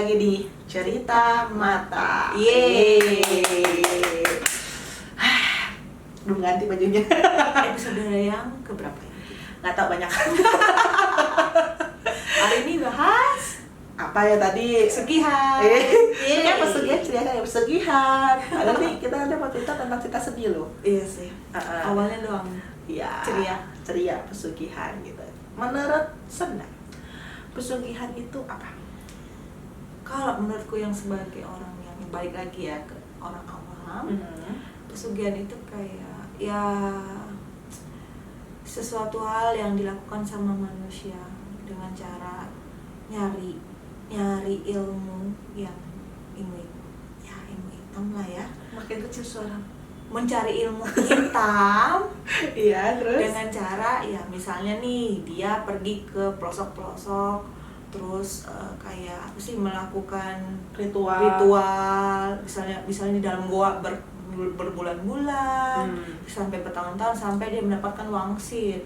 lagi di Cerita Mata. Yeay. Belum ganti bajunya. Episode yang keberapa ya? Nggak tahu banyak. Hari ini bahas Apa ya tadi? pesugihan. Ini kan pesugihan, ceria kayak pesugihan. Ada nih, kita ada mau cerita tentang cerita sedih loh. Iya sih. Awalnya doang. Iya. Ceria. Pesugihan gitu. Menurut Senda, pesugihan itu apa? Kalau menurutku yang sebagai orang yang balik lagi ya ke orang awam, pesugihan itu kayak ya sesuatu hal yang dilakukan sama manusia dengan cara nyari ilmu yang ilmu hitam lah ya, Makin kecil suara. mencari ilmu hitam Iya, terus? dengan cara ya misalnya nih dia pergi ke pelosok-pelosok terus kayak apa sih melakukan ritual misalnya di dalam goa berbulan-bulan sampai bertahun-tahun sampai dia mendapatkan wangsit.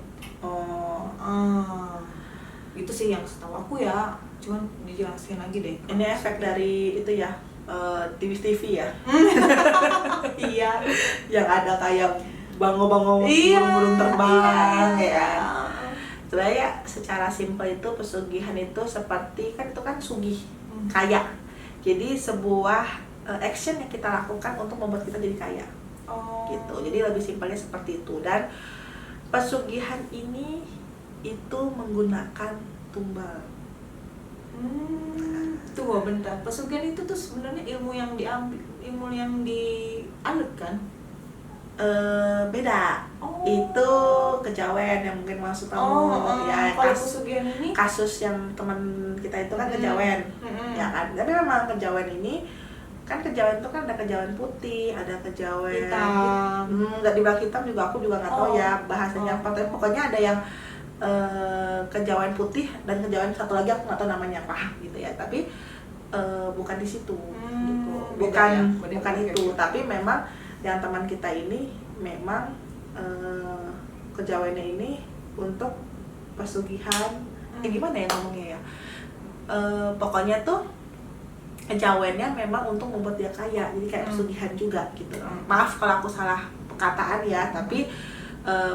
Itu sih yang setahu aku ya, cuman dijelasin lagi deh. Ini efek dari itu ya, TV ya. Iya, Yang ada kayak bango-bango Iya, burung terbang iya. ya. Sebenarnya secara simpel itu pesugihan itu seperti kan itu kan sugih, kaya. Jadi sebuah action yang kita lakukan untuk membuat kita jadi kaya. Gitu. Jadi lebih simpelnya seperti itu. Dan pesugihan ini itu menggunakan tumbal. Tunggu bentar. Pesugihan itu tuh sebenarnya ilmu yang diambil, ilmu yang dianut kan? Beda. Itu kejawen yang mungkin maksud kamu ya. Kalau pesugihan ini Kasus yang teman kita itu kan kejawen, ya kan. Tapi memang kejawen ini kan kejawen itu kan ada kejawen putih, ada kejawen hitam. Nggak dibilang hitam juga aku juga nggak tahu ya bahasanya apa. Tapi pokoknya ada yang kejawen putih dan kejawen satu lagi aku nggak tahu namanya apa gitu ya. Tapi bukan di situ, gitu. Bukan itu. Tapi memang yang teman kita ini memang kejawennya ini untuk pesugihan. Gimana ya ngomongnya ya? Pokoknya tuh kejawennya memang untuk membuat dia kaya, jadi kayak pesugihan juga gitu. Maaf kalau aku salah perkataan ya, tapi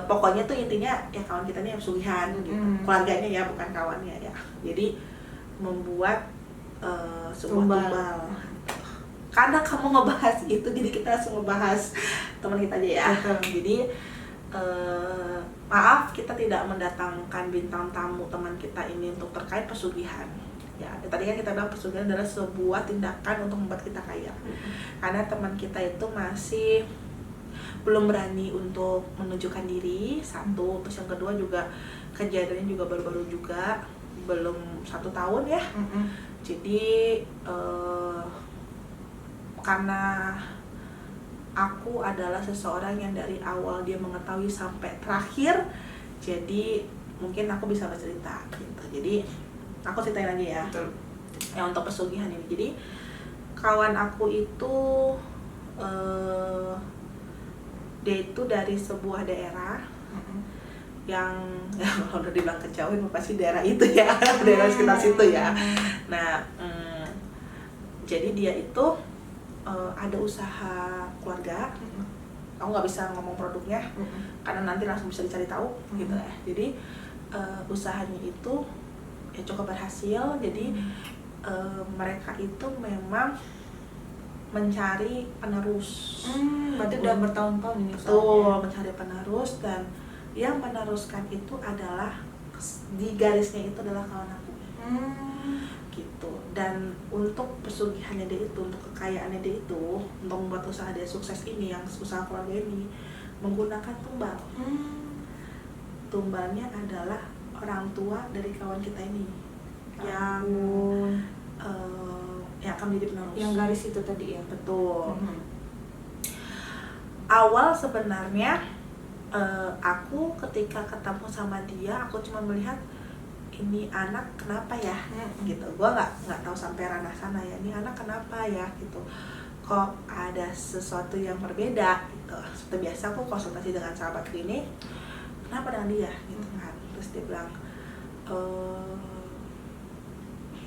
pokoknya tuh intinya ya kawan kita ini pesugihan gitu. Keluarganya ya, bukan kawannya ya. Jadi membuat sebuah tumbal. Karena kamu ngebahas itu, jadi kita langsung ngebahas teman kita aja ya. Jadi maaf kita tidak mendatangkan bintang tamu teman kita ini untuk terkait pesugihan. Ya, tadi kan kita bilang pesugihan adalah sebuah tindakan untuk membuat kita kaya. Karena teman kita itu masih belum berani untuk menunjukkan diri, satu. Terus yang kedua juga kejadiannya juga baru-baru juga, belum 1 tahun ya. Jadi karena aku adalah seseorang yang dari awal dia mengetahui sampai terakhir, jadi mungkin aku bisa bercerita gitu. Jadi aku ceritain lagi ya. Betul. Yang untuk pesugihan ini. Jadi kawan aku itu dia itu dari sebuah daerah yang kalau udah dibilang kejawen pasti daerah itu ya, daerah sekitar situ ya. Nah, jadi dia itu ada usaha keluarga. Aku nggak bisa ngomong produknya karena nanti langsung bisa dicari tahu gitu ya. Jadi usahanya itu ya cukup berhasil. Jadi mereka itu memang mencari penerus. Berarti udah bertahun-tahun ini Betul, mencari penerus, dan yang meneruskan itu adalah di garisnya itu adalah kawan aku. Gitu. Dan untuk pesugihannya dia itu, untuk kekayaannya dia itu, untuk membuat usaha dia sukses ini, yang usaha keluarga ini menggunakan tumbal. Tumbalnya adalah orang tua dari kawan kita ini yang yang akan menjadi penerus. yang garis itu tadi ya. Betul. Awal sebenarnya aku ketika ketemu sama dia, aku cuma melihat ini anak kenapa ya gitu. Gua nggak tahu sampai ranah sana ya, ini anak kenapa ya gitu, kok ada sesuatu yang berbeda gitu. Seperti biasa aku konsultasi dengan sahabatku ini, kenapa dengan dia gitu kan. Terus dia bilang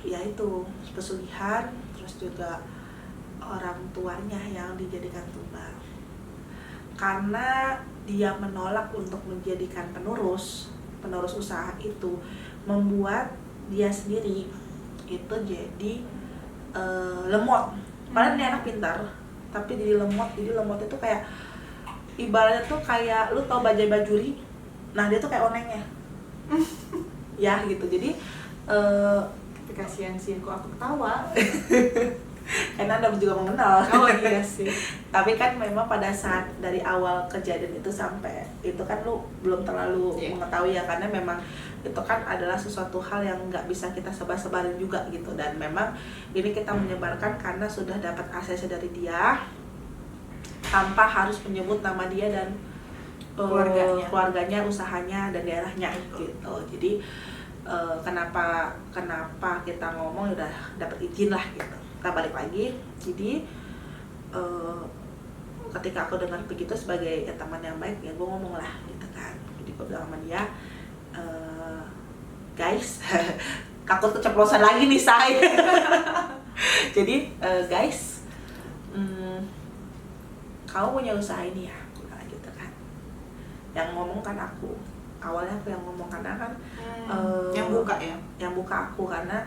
ya itu pesugihan, terus juga orang tuanya yang dijadikan tumbal. Karena dia menolak untuk menjadikan penerus usaha itu, membuat dia sendiri itu jadi lemot. Padahal dia anak pintar, tapi jadi lemot. Jadi lemot itu kayak ibaratnya tuh kayak lu tau bajai bajuri, nah dia tuh kayak onengnya. Ya gitu. Jadi kasihan sih, kok aku ketawa. karena Anda juga mengenal. Oh iya sih. Tapi kan memang pada saat dari awal kejadian itu sampai itu kan lu belum terlalu mengetahui ya, karena memang itu kan adalah sesuatu hal yang nggak bisa kita sebar-sebarin juga gitu. Dan memang ini kita menyebarkan karena sudah dapat akses dari dia tanpa harus menyebut nama dia dan keluarganya, usahanya dan daerahnya gitu. Jadi kenapa kita ngomong udah dapat izin lah gitu. Kita balik lagi. Jadi ketika aku dengar begitu sebagai teman yang baik, ya gue ngomong lah gitu kan. Jadi gue bilang sama dia, guys, takut keceplosan lagi nih saya. Jadi guys, kamu punya usaha ini ya, gitu kan. Yang ngomong kan aku. Awalnya aku yang ngomong karena kan yang buka ya, yang buka aku, karena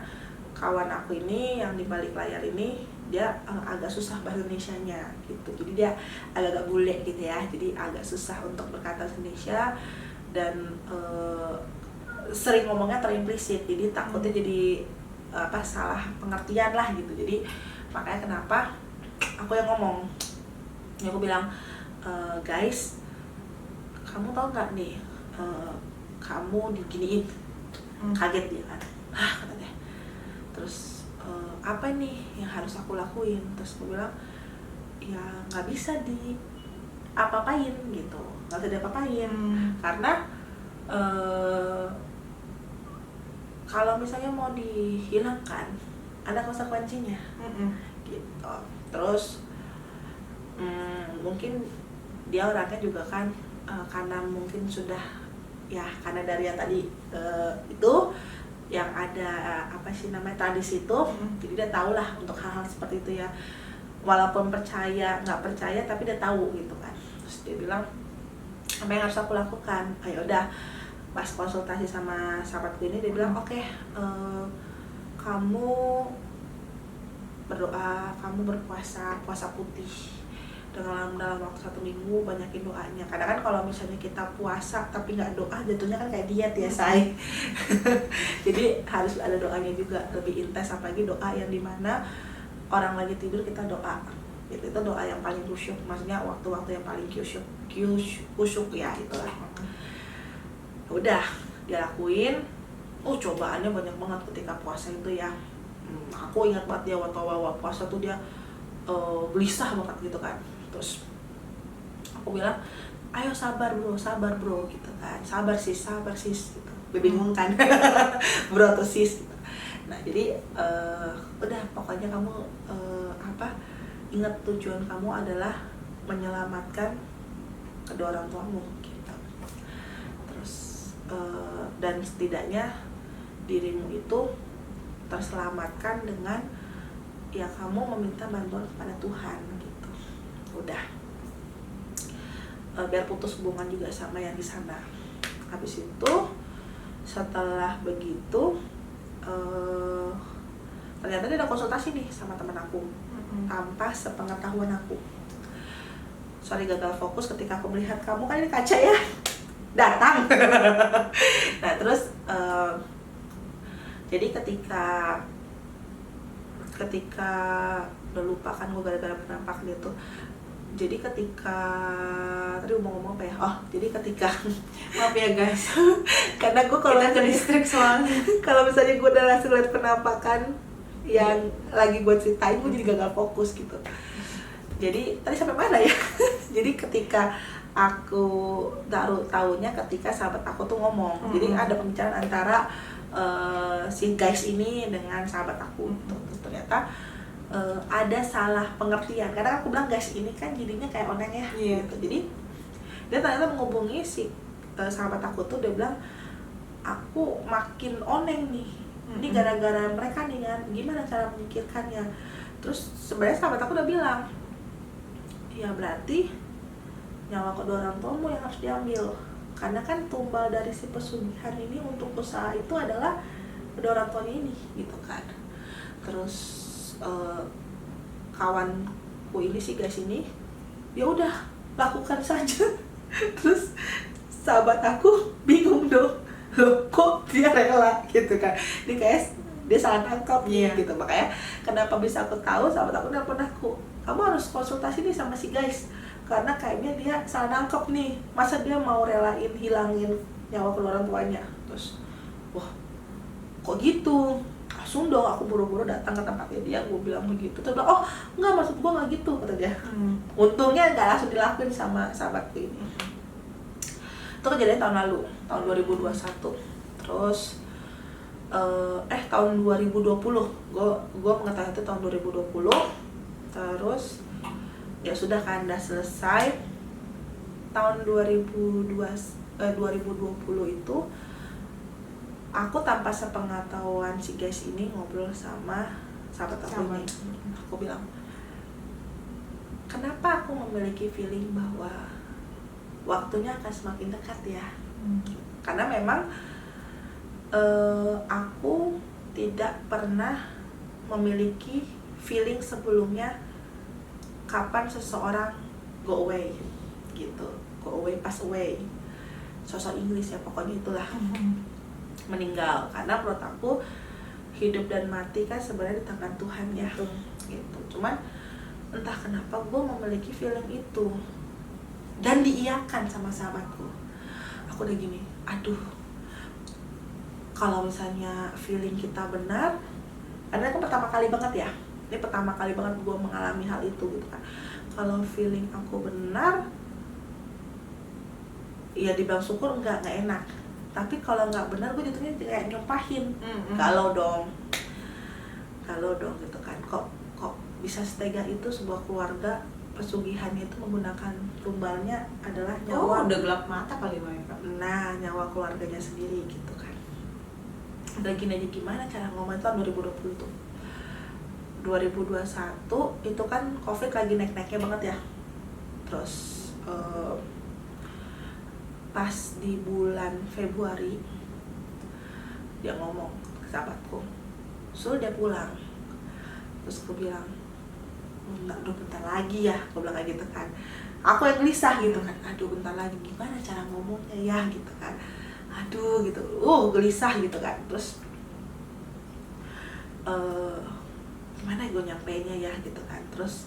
kawan aku ini yang di balik layar ini dia agak susah bahasa Indonesianya gitu. Jadi dia agak bule gitu ya. Jadi agak susah untuk berkata bahasa Indonesia dan sering ngomongnya terimplisit. Jadi takutnya jadi salah pengertian lah gitu. Jadi makanya kenapa aku yang ngomong. Ya aku bilang, guys, kamu tahu nggak nih, kamu diginiin. Kaget dia kan, katanya. Terus apa nih yang harus aku lakuin? Terus aku bilang, ya nggak bisa apa-apain gitu, nggak bisa diapa-apain. Karena kalau misalnya mau dihilangkan ada konsekuensinya. Gitu. Terus mungkin dia orangnya juga kan karena mungkin sudah ya, karena dari yang tadi itu yang ada tradisi itu, jadi dia tahu lah untuk hal-hal seperti itu ya, walaupun percaya nggak percaya tapi dia tahu gitu kan. Terus dia bilang, apa yang harus aku lakukan? Ayo udah, pas konsultasi sama sahabatku ini dia bilang, oke, kamu berdoa, kamu berpuasa putih dalam waktu 1 minggu, banyakin doanya. Kadang kan kalau misalnya kita puasa tapi nggak doa, jatuhnya kan kayak diet ya, say. Jadi harus ada doanya juga, lebih intens, apalagi doa yang dimana orang lagi tidur kita doa. Itu doa yang paling khusyuk, maksudnya waktu-waktu yang paling khusyuk ya, itulah. Udah dia lakuin. Cobaannya banyak banget ketika puasa itu ya. Aku ingat banget dia waktu awal puasa tuh dia gelisah banget gitu kan. Terus aku bilang, ayo sabar bro gitu kan, sabar sis gitu. Bingung kan. Bro atau sis gitu. Nah jadi udah, pokoknya kamu ingat tujuan kamu adalah menyelamatkan kedua orang tuamu gitu. Terus dan setidaknya dirimu itu terselamatkan dengan ya kamu meminta bantuan kepada Tuhan gitu. Udah, biar putus hubungan juga sama yang di sana. Habis itu setelah begitu ternyata dia ada konsultasi nih sama teman aku tanpa sepengetahuan aku. Sorry, gagal fokus ketika aku melihat kamu kan ini kaca ya, datang. Nah terus jadi ketika udah lupa kan gue gara-gara penampakan itu. Jadi ketika tadi ngomong apa ya? Jadi ketika maaf ya guys, karena gue kalau ke distrik soalnya. Kalau misalnya gue udah langsung lihat penampakan yang lagi gue ceritain, gue jadi gagal fokus gitu. Jadi tadi sampai mana ya? Jadi ketika aku tahunya ketika sahabat aku tuh ngomong. Jadi ada pembicaraan antara si guys ini dengan sahabat aku. Terus ternyata ada salah pengertian, karena aku bilang guys ini kan jadinya kayak oneng ya gitu. Jadi dia ternyata menghubungi si sahabat aku tuh, dia bilang aku makin oneng nih Ini gara-gara mereka nih kan, gimana cara memikirkannya. Terus sebenarnya sahabat aku udah bilang, ya berarti nyawa kedua orang tuamu yang harus diambil, karena kan tumbal dari si pesugihan ini untuk usaha itu adalah kedua orang tuanya ini gitu kan. Terus kawanku ini si guys ini, ya udah lakukan saja. Terus sahabat aku bingung dong, loh kok dia rela gitu kan. Ini kayak dia salah tangkap nih gitu. Makanya kenapa bisa aku tahu, sahabat aku nelfon aku, kamu harus konsultasi nih sama si guys, karena kayaknya dia salah nangkep nih, masa dia mau relain hilangin nyawa kedua orang tuanya. Terus wah kok gitu, langsung dong aku buru-buru datang ke tempatnya dia, gue bilang begitu. Terus bilang, oh enggak, maksud gue nggak gitu, kata dia. Untungnya nggak langsung dilakuin sama sahabatku ini. Itu kejadian tahun lalu, tahun 2021. Terus tahun 2020 gue mengetahui itu tahun 2020. Terus ya sudah kan, udah selesai. Tahun 2020 itu aku tanpa sepengetahuan si guys ini ngobrol sama sahabat aku ini. Aku bilang, kenapa aku memiliki feeling bahwa waktunya akan semakin dekat ya. Karena memang aku tidak pernah memiliki feeling sebelumnya kapan seseorang go away gitu, go away, pass away, sosok Inggris ya pokoknya itulah, meninggal. Karena menurut aku hidup dan mati kan sebenarnya di tangan Tuhan ya gitu. Cuman entah kenapa gue memiliki feeling itu dan diiyakan sama sahabatku. Aku udah gini, aduh, kalau misalnya feeling kita benar, karena aku pertama kali banget ya, ini pertama kali banget gue mengalami hal itu gitu kan. Kalau feeling aku benar, ya dibilang syukur nggak enak. Tapi kalau nggak benar, gue jatuhnya kayak nyumpahin. Kalau dong gitu kan. Kok bisa setega itu sebuah keluarga pesugihannya itu menggunakan tumbalnya adalah nyawa. Udah gelap mata kali mereka. Nah, nyawa keluarganya sendiri gitu kan. Udah gini aja, gimana cara ngomong tahun 2020 tuh. 2021 itu kan COVID lagi naik-naiknya banget ya. Terus pas di bulan Februari dia ngomong ke sahabatku, suruh dia pulang. Terus aku bilang, enggak, aduh bentar lagi ya, aku bilang kayak gitu kan. Aku yang gelisah gitu kan, aduh bentar lagi, gimana cara ngomongnya ya gitu kan. Aduh gitu, gelisah gitu kan. Terus gimana gue nyampeinnya ya gitu kan. Terus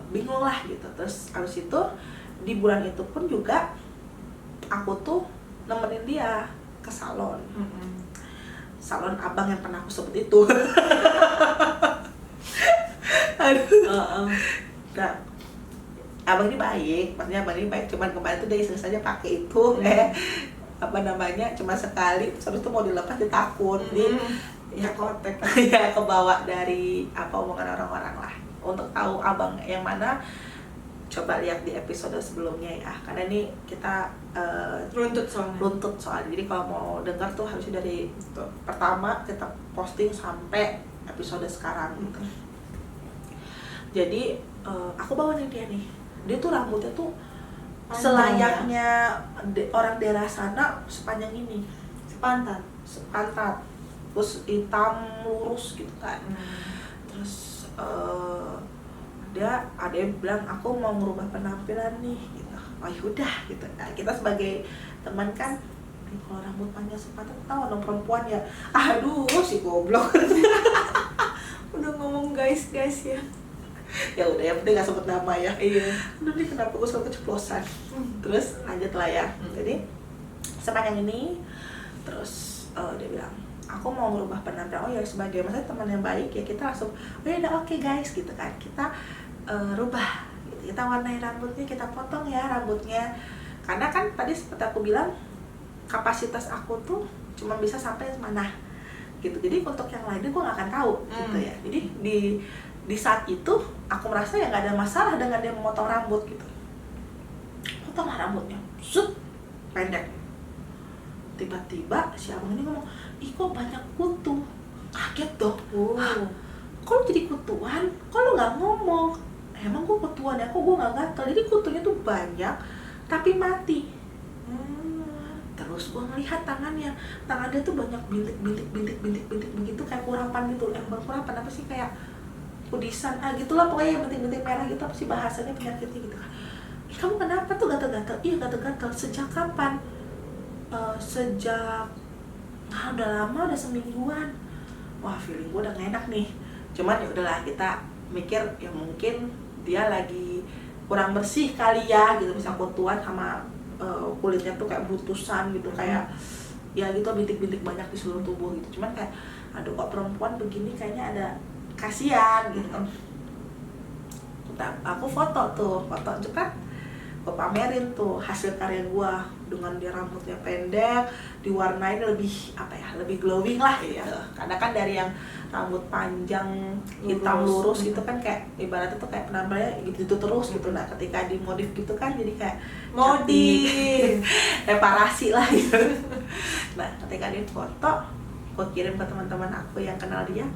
bingung lah gitu. Terus abis itu di bulan itu pun juga aku tuh nemenin dia ke salon. Salon abang yang pernah aku sebut itu. Aduh. Nah, abang ini baik, maksudnya abang ini baik, cuman kemarin tuh dia iseng saja pakai itu, cuma sekali, terus tuh mau dilepas dia takut, ya kotek, ya kebawa dari omongan orang-orang lah. Untuk tahu abang yang mana, coba lihat di episode sebelumnya ya, karena ini kita runtut soalnya. Jadi kalau mau dengar tuh harusnya dari pertama kita posting sampai episode sekarang gitu. Jadi aku bawa nih dia tuh rambutnya tuh panjang, selayaknya orang daerah sana, sepanjang ini, sepantat, terus hitam lurus gitu kan. Terus dia bilang, aku mau merubah penampilan nih gitu. Oh yaudah gitu. Nah, kita sebagai teman kan, kalau rambut panjang sepantat, tahu dong perempuan ya, aduh si goblok. Udah ngomong guys ya. Ya udah, yang penting nggak sebut nama ya. Iya. Udah nih, kenapa gue selalu keceplosan. Terus lanjut lah ya. Jadi sepanjang ini, terus dia bilang, aku mau merubah penampilan. Oh ya, sebagai masa teman yang baik ya, kita langsung, oh ya udah oke guys gitu kan. Kita rubah gitu. Kita warnai rambutnya, kita potong ya rambutnya. Karena kan tadi seperti aku bilang, kapasitas aku tuh cuma bisa sampai mana gitu. Jadi untuk yang lainnya gue nggak akan tahu gitu ya. Jadi di saat itu aku merasa ya nggak ada masalah dengan dia memotong rambut gitu. Potong rambutnya, pendek. tiba-tiba si abang ini ngomong, ih kok banyak kutu. Kaget dong. Oh. Kok lu jadi kutuan? Kok lu nggak ngomong? Emang gue kutuan ya? Kok gue nggak gatal? Jadi kutunya tuh banyak tapi mati. Terus gue ngelihat tangannya tuh banyak bintik begitu, kayak kurapan gitu. Bukan kurapan, apa sih, kayak kudisan, gitulah pokoknya, bintik-bintik merah gitu, apa sih bahasanya, penyakitnya gitu kan. Kamu kenapa tuh gatal-gatal? Iya gatal-gatal. Sejak kapan? Sejak udah lama, udah semingguan. Wah, feeling gue udah gak enak nih. Cuman ya udahlah, kita mikir ya mungkin dia lagi kurang bersih kali ya gitu, bisa kutuan sama kulitnya tuh kayak butusan gitu, kayak ya gitu, bintik-bintik banyak di seluruh tubuh gitu. Cuman kayak aduh, kok perempuan begini, kayaknya ada kasihan gitu kan. Aku foto juga, gue pamerin tuh hasil karya gue dengan dia rambutnya pendek, diwarnain lebih apa ya, lebih glowing lah gitu. Karena kan dari yang rambut panjang hitam lurus gitu kan kayak ibaratnya tuh kayak penampilannya gitu terus gitu. Nah ketika dimodif gitu kan jadi kayak modif reparasi lah gitu. Nah ketika dia foto, gue kirim ke teman-teman aku yang kenal dia.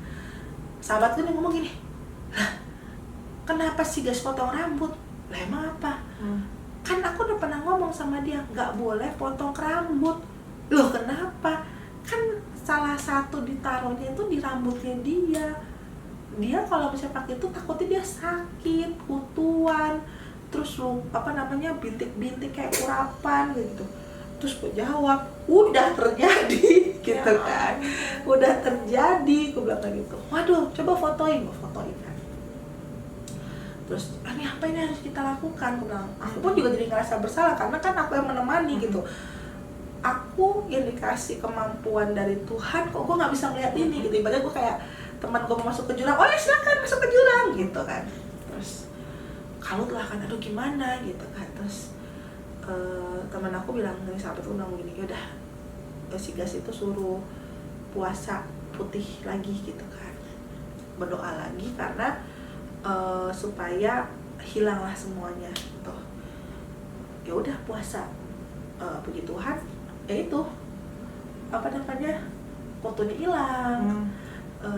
Sahabatku nih ngomong gini, lah kenapa sih guys potong rambut? Lah emang apa? Kan aku udah pernah ngomong sama dia, nggak boleh potong rambut. Loh kenapa? Kan salah satu ditaruhnya itu di rambutnya dia. Dia kalau misalnya pakai itu takutnya dia sakit, kutuan, terus bintik-bintik kayak kurapan gitu. Terus gue jawab, udah terjadi gitu kan. Udah terjadi, gue bilang kayak gitu. Waduh, coba fotoin, gue fotoin kan. Terus ini apa ini harus kita lakukan? Aku bilang, aku pun juga jadi ngerasa bersalah karena kan aku yang menemani gitu. Aku yang dikasih kemampuan dari Tuhan, kok gue nggak bisa ngeliat ini gitu. Ibaratnya gue kayak teman gue mau masuk ke jurang, oh ya silakan masuk ke jurang gitu kan. Terus kalut lah kan, aduh gimana gitu kan. Terus teman aku bilang, nih sahabatku bilang gini, yaudah si Gas itu suruh puasa putih lagi gitu kan, berdoa lagi karena supaya hilanglah semuanya gitu. Ya udah puasa, puji Tuhan, ya itu apa namanya, kutunya hilang,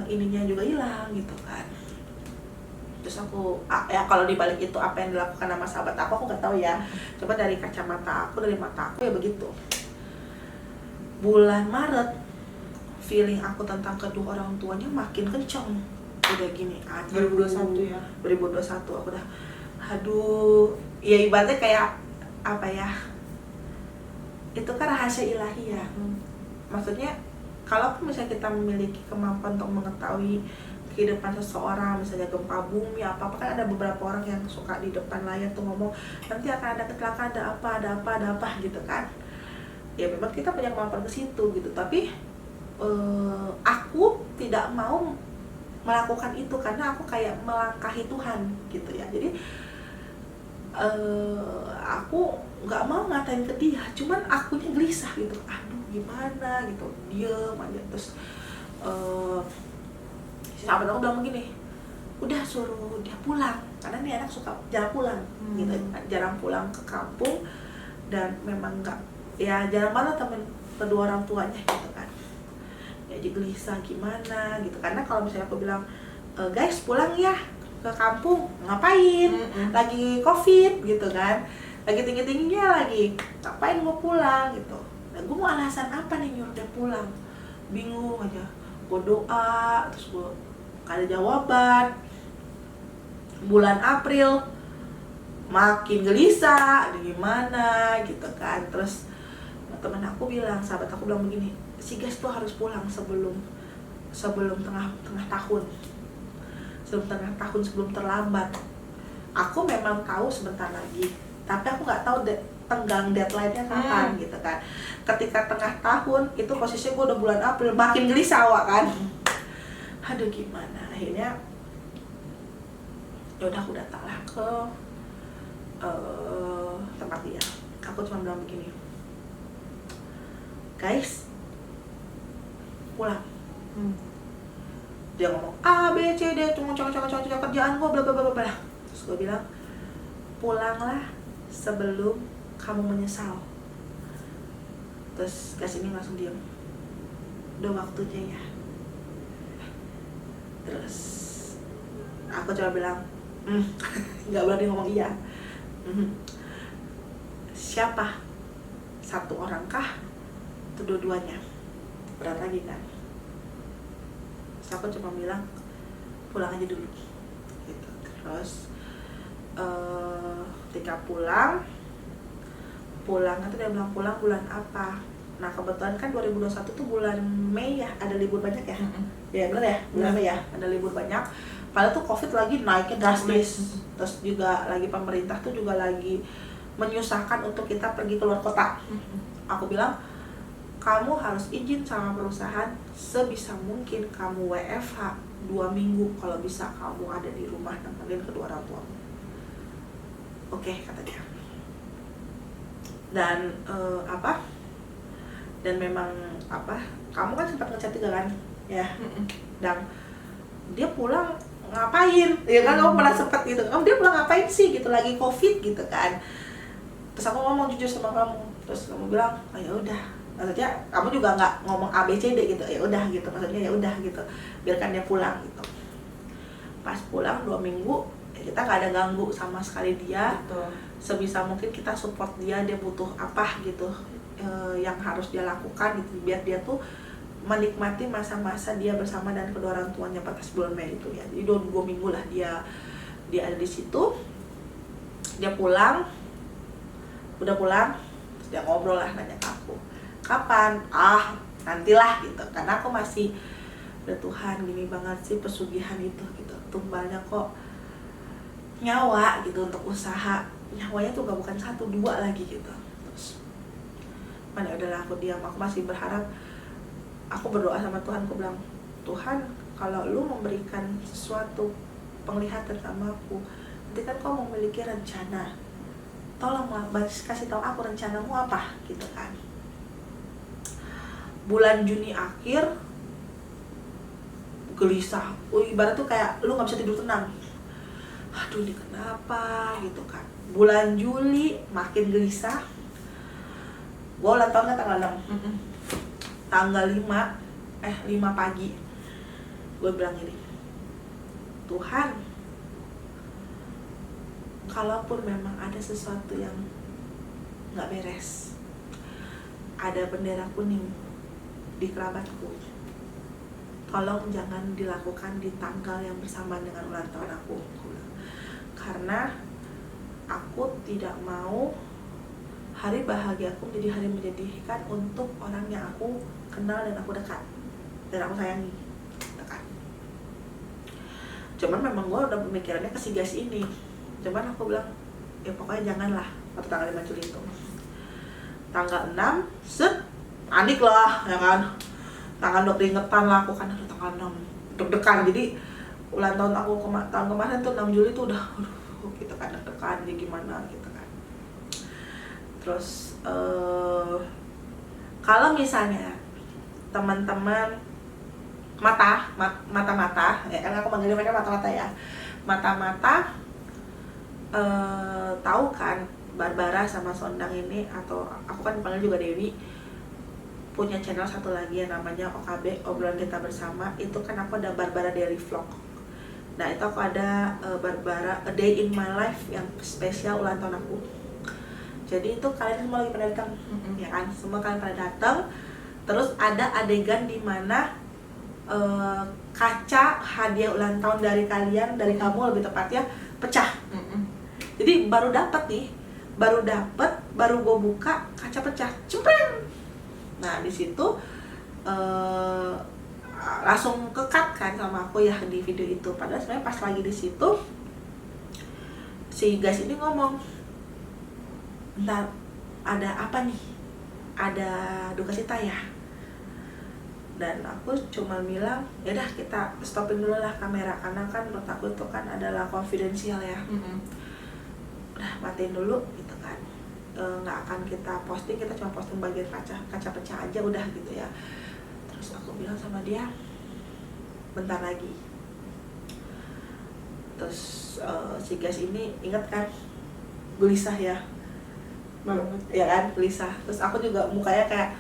ininya juga hilang gitu kan. Terus aku ya kalau dibalik itu apa yang dilakukan sama sahabat aku nggak tahu ya. Coba dari kacamata aku, dari mata aku ya begitu. Bulan Maret feeling aku tentang kedua orang tuanya makin kenceng. Udah gini, 2021 ya. 2021 aku udah aduh, ya ibaratnya kayak apa ya? Itu kan rahasia ilahi ya. Maksudnya kalau misalnya kita memiliki kemampuan untuk mengetahui kehidupan seseorang, misalnya gempa bumi apa kan ada beberapa orang yang suka di depan layar tuh ngomong nanti akan ada kecelakaan, ada apa gitu kan. Ya memang kita punya kemampuan ke situ gitu, tapi aku tidak mau melakukan itu karena aku kayak melangkahi Tuhan gitu ya. Jadi aku nggak mau ngatain ke dia, cuman akunya gelisah gitu, aduh gimana gitu, diem aja. Terus sahabat aku bilang begini, udah suruh dia pulang karena nih anak suka jarang pulang gitu, jarang pulang ke kampung dan memang nggak, ya jarang banget temen kedua orang tuanya gitu kan. Ya jadi gelisah gimana gitu, karena kalau misalnya aku bilang guys pulang ya ke kampung, ngapain, lagi covid gitu kan, lagi tinggi-tingginya lagi, ngapain mau pulang gitu. Nah gue mau alasan apa nih nyuruh dia pulang, bingung aja. Gue doa terus gue gak ada jawaban. Bulan April makin gelisah, ada gimana gitu kan. Terus teman aku bilang, sahabat aku bilang begini, si Gas tuh harus pulang sebelum tengah tahun, sebelum terlambat. Aku memang tahu sebentar lagi, tapi aku nggak tahu tenggang deadline-nya kapan gitu kan. Ketika tengah tahun itu posisinya gue udah bulan April, makin gelisah kan. Aduh gimana, akhirnya ya udah aku datanglah ke tempat dia. Aku cuma bilang begini, guys pulang. Dia ngomong A B C D, cuma kerjaan gue bla bla bla bla. Terus gue bilang, pulanglah sebelum kamu menyesal. Terus gas ini langsung diam, udah waktunya ya. Terus aku coba bilang nggak berani ngomong iya. Siapa? Satu orang kah? Atau dua-duanya? Berat lagi kan. Terus aku cuma bilang pulang aja dulu gitu. Terus ketika pulang itu dia bilang pulang bulan apa. Nah kebetulan kan 2021 tuh bulan Mei ya, ada libur banyak ya. Ya benar ya, bulan Mei ya, ada libur banyak. Padahal tuh COVID lagi naiknya drastis. Terus juga lagi pemerintah tuh juga lagi menyusahkan untuk kita pergi keluar kota. Aku bilang, kamu harus izin sama perusahaan sebisa mungkin kamu WFH 2 minggu, kalau bisa kamu ada di rumah nemenin kedua orang tuamu. Oke, kata dia. Dan dan memang kamu kan sempat ngechat juga kan ya. Dan dia pulang ngapain ya kan, kamu pernah sempat gitu, dia pulang ngapain sih gitu, lagi COVID gitu kan. Terus aku ngomong jujur sama kamu, terus kamu bilang ya udah, maksudnya kamu juga nggak ngomong A B C D gitu, ya udah gitu, maksudnya ya udah gitu, biarkan dia pulang gitu. Pas pulang 2 minggu ya kita nggak ada ganggu sama sekali dia. Betul. Sebisa mungkin kita support dia butuh apa gitu yang harus dia lakukan gitu, biar dia tuh menikmati masa-masa dia bersama dan kedua orang tuanya pada bulan Mei itu ya. Jadi 2 minggu lah dia ada di situ. Dia pulang, udah pulang, terus dia ngobrol lah, nanya ke aku, kapan? Nantilah gitu, karena aku masih, udah Tuhan gini banget sih pesugihan itu gitu, tumbalnya kok nyawa gitu untuk usaha, nyawanya tuh bukan 1, 2 lagi gitu. Terus mana udahlah aku diam, aku masih berharap, aku berdoa sama Tuhan, aku bilang, Tuhan kalau lu memberikan sesuatu penglihatan sama aku, nanti kan kau memiliki rencana, tolong kasih tahu aku rencanamu apa gitu kan. Bulan Juni akhir gelisah, ibarat tuh kayak lu nggak bisa tidur tenang, aduh ini kenapa gitu kan. Bulan Juli makin gelisah, gue ulang tahun kan tanggal 6, tanggal 5 pagi gue bilang gini, Tuhan kalaupun memang ada sesuatu yang nggak beres, ada bendera kuning di kerabatku, tolong jangan dilakukan di tanggal yang bersamaan dengan ulang tahun aku. Karena aku tidak mau hari bahagia aku menjadi hari menyedihkan untuk orang yang aku kenal dan aku dekat dan aku sayangi, dekat. Cuman memang gue udah pemikirannya ke si gas ini. Cuman aku bilang, ya pokoknya janganlah waktu tanggal 5 Juli itu. Tanggal 6, panik lah ya kan. Tangan udah keringetan lah aku kan, aduh tanggal 6 deg-degan. Jadi ulang tahun aku tahun kemarin tuh 6 Juli tuh udah gitu kan, deg-degan jadi gimana gitu kan. Terus kalau misalnya teman-teman mata ya kan, aku manggilnya mereka mata-mata ya, mata-mata tahu kan Barbara sama Sondang ini, atau aku kan dipanggil juga Dewi, punya channel satu lagi yang namanya OKB, obrolan kita bersama. Itu kan aku ada Barbara Daily Vlog. Nah itu aku ada Barbara A Day in My Life yang spesial ulang tahun aku. Jadi itu kalian semua lagi pada datang, ya kan? Semua kalian pada datang. Terus ada adegan di mana kaca hadiah ulang tahun dari kalian, dari kamu lebih tepatnya, pecah. Jadi baru gue buka, kaca pecah, cempreng. Nah di situ langsung ke-cut kan sama aku ya di video itu. Padahal sebenarnya pas lagi di situ si guys ini ngomong, bentar, ada apa nih? Ada duka cita ya? Dan aku cuma bilang, ya udah kita stopin dulu lah kamera, karena kan menurut aku itu kan adalah konfidensial ya. Udah matiin dulu gitu kan, nggak akan kita posting, kita cuma posting bagian kaca pecah aja udah gitu ya. Terus aku bilang sama dia, bentar lagi. Terus si guys ini inget kan, gelisah ya, ya kan, gelisah. Terus aku juga mukanya kayak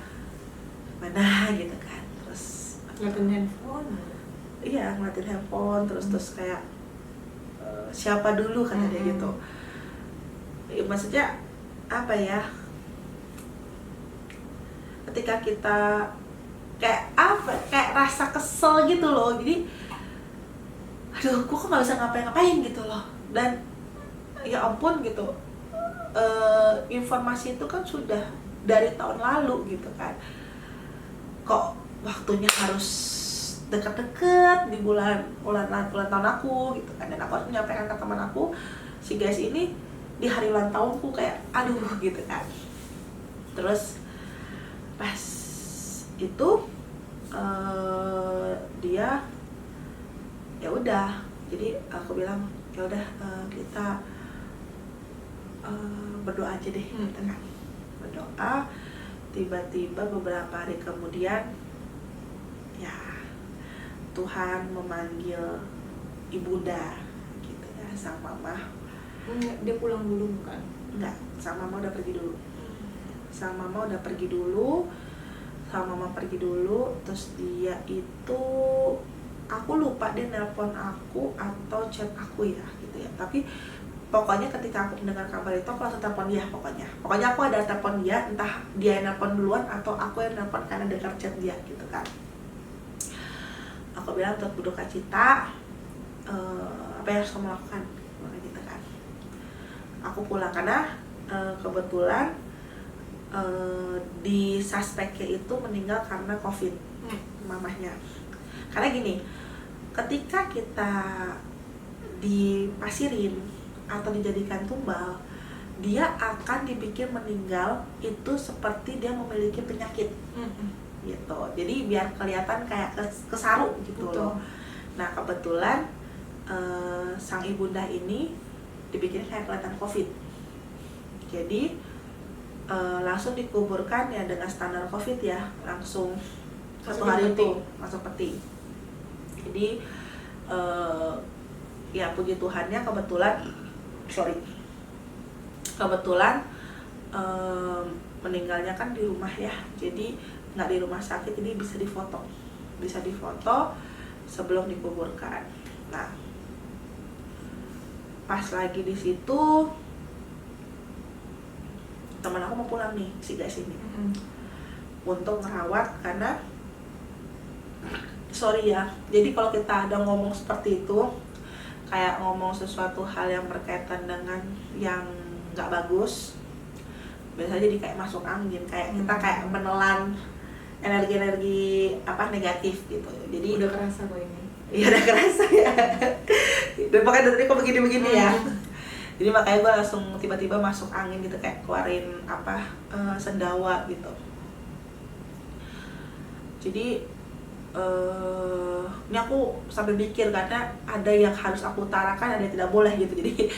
mana gitu kan, terus ngeliatin handphone. iya ngeliatin handphone terus kayak siapa dulu kata dia gitu. Maksudnya apa ya, ketika kita kayak rasa kesel gitu loh, jadi aduh gue kok nggak bisa ngapain gitu loh, dan ya ampun gitu, informasi itu kan sudah dari tahun lalu gitu kan, kok waktunya harus deket-deket di bulan tahun aku gitu kan, dan aku harus menyampaikan ke teman aku si guys ini di hari ulang tahunku, kayak aduh gitu kan. Terus pas itu dia ya udah, jadi aku bilang ya udah kita berdoa aja deh gitu kan, berdoa. Tiba-tiba beberapa hari kemudian ya Tuhan memanggil ibunda gitu ya, sang mama. Dia pulang dulu bukan? Enggak, sang mama udah pergi dulu. Sang mama udah pergi dulu. Sang mama pergi dulu, terus dia itu, aku lupa dia nelpon aku atau chat aku ya gitu ya. Tapi pokoknya ketika aku mendengar kabar itu aku langsung telepon dia pokoknya. Pokoknya aku ada telepon dia, entah dia yang nelpon duluan atau aku yang nelpon karena dengar chat dia gitu kan. Aku bilang untuk berduka cita, apa yang harus kamu lakukan gitu kan. Aku pulang karena kebetulan di suspeknya itu meninggal karena COVID, mamahnya. Karena gini, ketika kita dipasirin atau dijadikan tumbal, dia akan dipikir meninggal itu seperti dia memiliki penyakit gitu. Jadi biar kelihatan kayak kesaru gitu. Betul. Loh. Nah kebetulan sang ibunda ini dipikirin kayak kelihatan COVID, jadi langsung dikuburkan ya dengan standar COVID ya, langsung satu hari itu masuk peti. Jadi ya puji Tuhannya kebetulan meninggalnya kan di rumah ya, jadi nggak di rumah sakit, jadi bisa difoto sebelum dikuburkan. Nah pas lagi di situ teman aku mau pulang nih si guys ini untuk ngerawat, karena sorry ya, jadi kalau kita ada ngomong seperti itu kayak ngomong sesuatu hal yang berkaitan dengan yang nggak bagus, biasanya jadi kayak masuk angin, kayak kita kayak menelan energi apa negatif gitu. Jadi udah kerasa kok ini. Iya udah kerasa ya. Dan pokoknya dari kok begini-begini ya. Jadi makanya gue langsung tiba-tiba masuk angin gitu, kayak keluarin apa sendawa gitu. Jadi ini aku sampai mikir karena ada yang harus aku utarakan, ada yang tidak boleh gitu. Jadi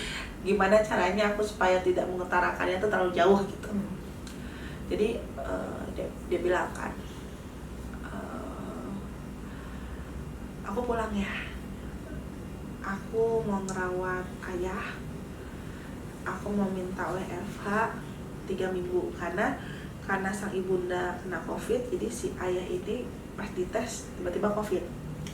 gimana caranya aku supaya tidak mengutarakannya itu terlalu jauh gitu. Jadi dia bilang kan, aku pulang ya, aku mau ngerawat ayah, aku mau minta WFH 3 minggu karena sang ibunda kena COVID, jadi si ayah ini pas dites tiba-tiba COVID.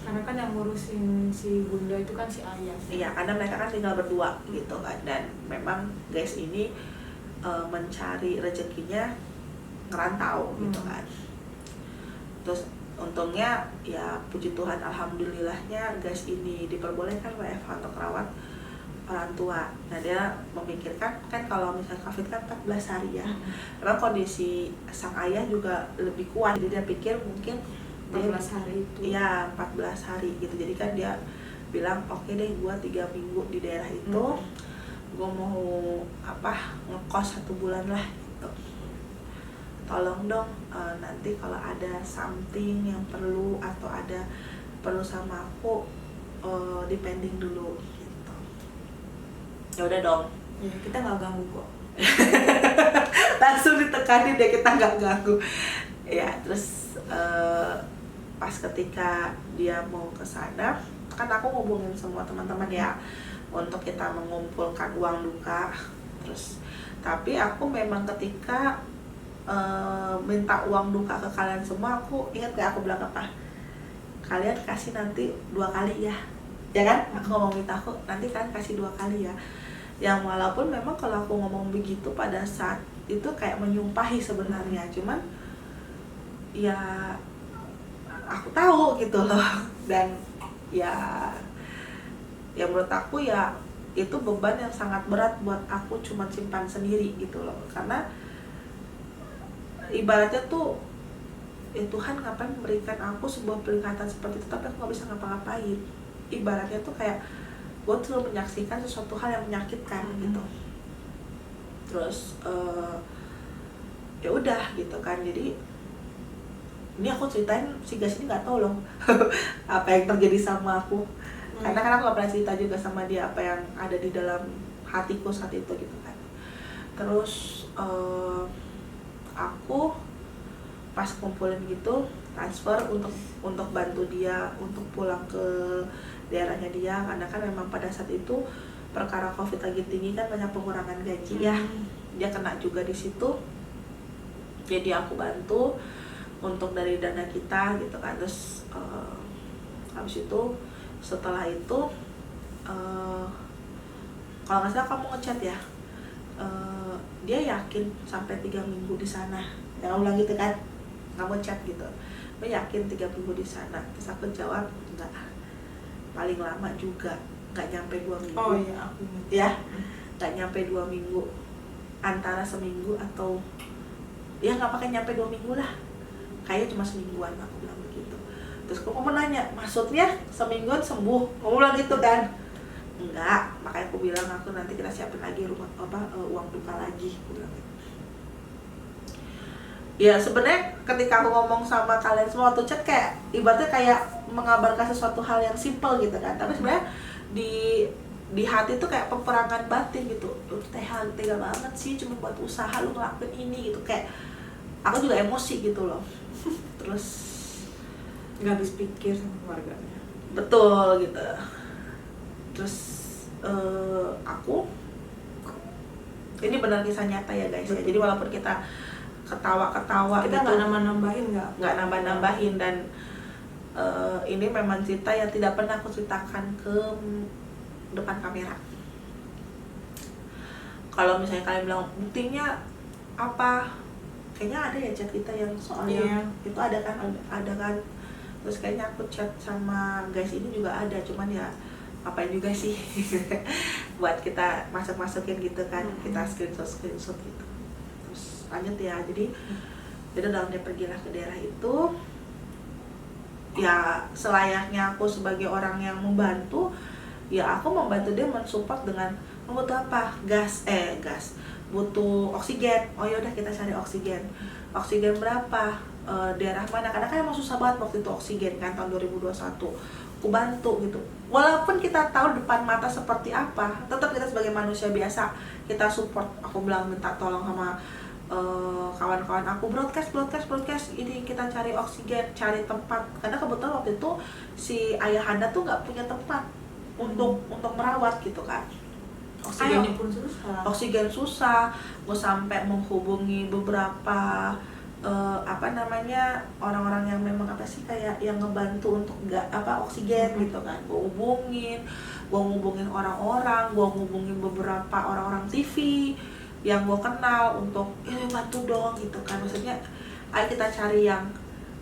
Karena kan yang ngurusin si bunda itu kan si ayah. Iya, karena mereka kan tinggal berdua gitu kan, dan memang guys ini mencari rezekinya ngerantau gitu kan. Terus untungnya ya puji Tuhan, alhamdulillahnya guys ini diperbolehkan WFH untuk rawat orang tua. Nah dia memikirkan kan kalau misalnya COVID kan 14 hari ya, memang kondisi sang ayah juga lebih kuat, jadi dia pikir mungkin 14 hari itu. Iya 14 hari gitu. Jadi kan dia bilang oke deh, gua 3 minggu di daerah itu, gua mau ngekos 1 bulan lah gitu. Tolong dong nanti kalau ada something yang perlu atau ada perlu sama aku depending dulu gitu. Ya udah dong. Ya kita nggak ganggu kok. Langsung ditekanin deh, kita nggak ganggu. Ya terus pas ketika dia mau ke sana, kan aku ngubungin semua teman-teman ya untuk kita mengumpulkan uang duka. Terus tapi aku memang ketika minta uang duka ke kalian semua, aku ingat gak aku bilang apa, kalian kasih nanti 2 kali ya kan, aku ngomong minta aku nanti kalian kasih 2 kali ya. Yang walaupun memang kalau aku ngomong begitu pada saat itu kayak menyumpahi sebenarnya, cuman ya aku tahu gitu loh. Dan ya menurut aku ya itu beban yang sangat berat buat aku cuma simpan sendiri gitu loh. Karena ibaratnya tuh ya Tuhan ngapain memberikan aku sebuah peringatan seperti itu tapi aku gak bisa ngapa-ngapain. Ibaratnya tuh kayak gue tuh menyaksikan sesuatu hal yang menyakitkan gitu. Terus ya udah gitu kan. Jadi ini aku ceritain, si guys ini nggak tahu loh apa yang terjadi sama aku. Karena kan aku gak pernah cerita juga sama dia apa yang ada di dalam hatiku saat itu gitu kan. Terus aku pas kumpulin gitu transfer untuk bantu dia untuk pulang ke daerahnya dia, karena kan memang pada saat itu perkara COVID lagi tinggi kan, banyak pengurangan gaji ya. Dia kena juga di situ. Jadi aku bantu untuk dari dana kita gitu kan. Terus habis itu setelah itu kalau nggak salah kamu ngechat ya, dia yakin sampai 3 minggu di sana. Yang aku bilang gitu kan, kamu chat gitu, lo yakin 3 minggu di sana? Terus aku jawab enggak, paling lama juga nggak nyampe 2 minggu. Oh iya, aku ya nggak nyampe 2 minggu, antara seminggu atau ya nggak pakai nyampe 2 minggu lah, kayaknya cuma semingguan, aku bilang begitu. Terus aku mau nanya, maksudnya semingguan sembuh? Kamu bilang gitu kan? Enggak, makanya aku bilang aku nanti kita siapin lagi uang duka lagi, aku bilang gitu. Ya sebenarnya ketika aku ngomong sama kalian semua waktu chat kayak ibaratnya kayak mengabarkan sesuatu hal yang simple gitu kan, tapi sebenarnya di hati tuh kayak peperangan batin gitu. Tega banget sih cuma buat usaha lu ngelakuin ini gitu, kayak aku juga emosi gitu loh. Terus nggak habis pikir sama keluarganya. Betul gitu. Terus aku ini benar kisah nyata ya guys ya. Jadi walaupun kita ketawa-ketawa kita gitu, nggak nambah-nambahin, nggak nambah-nambahin, dan ini memang cerita yang tidak pernah aku ceritakan ke depan kamera. Kalau misalnya kalian bilang buktinya apa, kayaknya ada ya chat kita yang soalnya itu ada kan. Terus kayaknya aku chat sama guys ini juga ada, cuman ya apain juga sih buat kita masukin gitu kan, kita screenshot gitu. Terus lanjut ya, jadi dalam dia pergilah ke daerah itu, ya selayaknya aku sebagai orang yang membantu, ya aku membantu dia mensupport dengan butuh apa, gas, butuh oksigen. Oh yaudah kita cari oksigen berapa, daerah mana, karena kan emang susah banget waktu itu oksigen kan tahun 2021. Aku bantu gitu, walaupun kita tahu depan mata seperti apa, tetap kita sebagai manusia biasa kita support. Aku bilang minta tolong sama kawan-kawan aku, broadcast ini kita cari oksigen, cari tempat, karena kebetulan waktu itu si ayahanda tuh nggak punya tempat untuk merawat gitu kan. Oksigennya pun susah. Oksigen susah, gue sampai menghubungi beberapa orang-orang yang memang kayak yang ngebantu untuk oksigen gitu kan. Gue ngubungin orang-orang, gue ngubungin beberapa orang-orang TV yang gue kenal untuk bantu dong gitu kan. Maksudnya ayo kita cari yang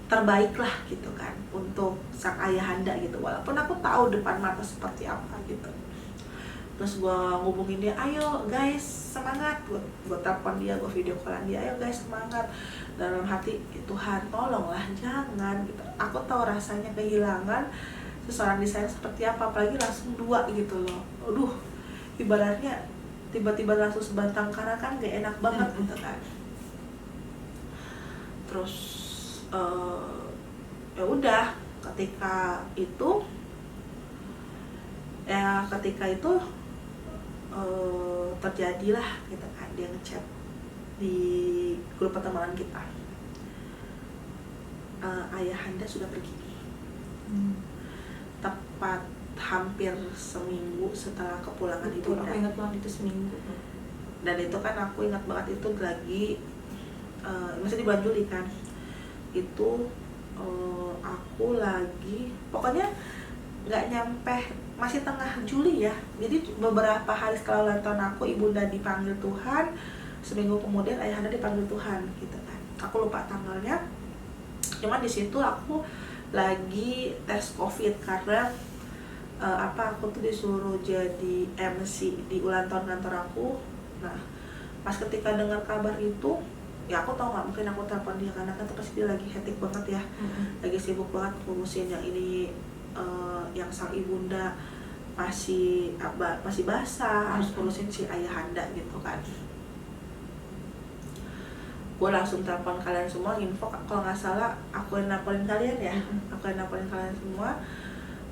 terbaik lah gitu kan untuk sang ayahanda gitu, walaupun aku tahu depan mata seperti apa gitu. Terus gue ngubungin dia, ayo guys semangat, gue telepon dia, gue video callan dia, ayo guys semangat. Dalam hati, Tuhan tolonglah jangan gitu. Aku tahu rasanya kehilangan seseorang disayang seperti apa, apalagi langsung 2 gitu loh. Aduh, ibaratnya tiba-tiba langsung sebatang kara kan gak enak banget gitu kan. Terus ya udah ketika itu terjadilah gitu kan, dia ngechat di grup pertemanan kita, ayahanda sudah pergi. Tepat hampir seminggu setelah kepulangan Betul, ibunda. aku ingat banget itu seminggu. Dan itu kan aku ingat banget itu lagi masih di bulan Juli kan, itu aku lagi pokoknya nggak nyampe, masih tengah Juli ya, jadi beberapa hari setelah ulang tahun aku, ibunda dipanggil Tuhan, seminggu kemudian ayahanda dipanggil Tuhan gitu kan. Aku lupa tanggalnya, cuma di situ aku lagi tes COVID karena aku tuh disuruh jadi MC di ulang tahun kantor aku. Nah pas ketika dengar kabar itu, ya aku tau nggak, mungkin aku telepon dia karena kan pasti dia lagi hektik banget ya, lagi sibuk banget ngurusin yang ini, yang sang ibunda masih basah, harus ngurusin si ayahanda gitu kan. Gue langsung telepon kalian semua, info kalau nggak salah aku yang nelponin kalian ya, aku yang nelponin kalian semua.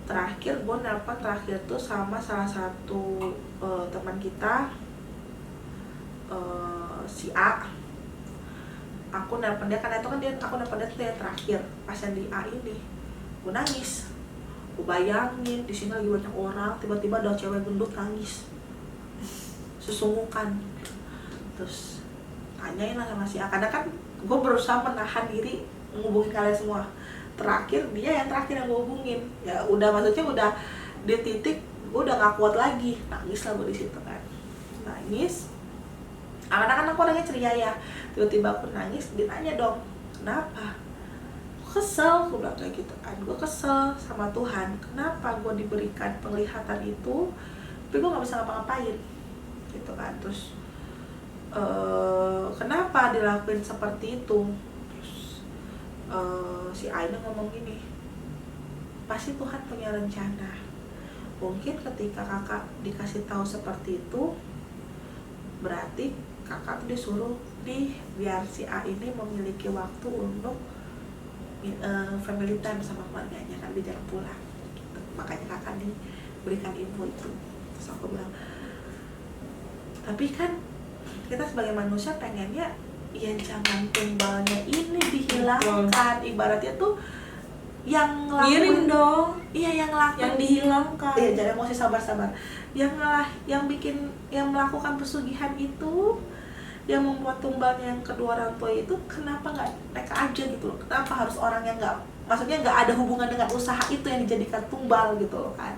Terakhir gue nelpon terakhir tuh sama salah satu teman kita, si A. Aku nelpon dia karena itu kan aku nelpon dia tuh yang terakhir pas yang di A ini. Gue nangis, gue bayangin di sini lagi banyak orang, tiba-tiba ada cewek gendut nangis sesunggukan. Terus tanyain lah sama si A, karena kan gue berusaha menahan diri ngubungin kalian semua. Terakhir dia yang terakhir yang gue hubungin, ya udah, maksudnya udah di titik gue udah gak kuat lagi, nangis lah gue di situ kan, nangis. Akan-akan aku orangnya ceria ya, tiba-tiba aku nangis, dia nanya dong, kenapa? Gue kesel, gue bilang kayak gitu kan, gue kesel sama Tuhan, kenapa gue diberikan penglihatan itu, tapi gue gak bisa ngapa-ngapain gitu kan. Terus kenapa dilakuin seperti itu? Terus si Aina ngomong gini, pasti Tuhan punya rencana, mungkin ketika kakak dikasih tahu seperti itu, berarti kakak tuh disuruh biar si A ini memiliki waktu untuk family time sama keluarganya kan, dia jarang pulang gitu. Makanya kakak diberikan info itu. Terus aku bilang, tapi kan kita sebagai manusia pengennya ya jangan tumbalnya ini dihilangkan, ibaratnya tuh yang ngirim dong, iya yang ngelakuin, yang dihilangkan. Iya, jangan emosi, sabar. Yang bikin, yang melakukan pesugihan itu, yang membuat tumbalnya yang kedua orang tua itu, kenapa nggak mereka aja gitu loh? Kenapa harus orang yang nggak, maksudnya nggak ada hubungan dengan usaha itu yang dijadikan tumbal gitu loh kan?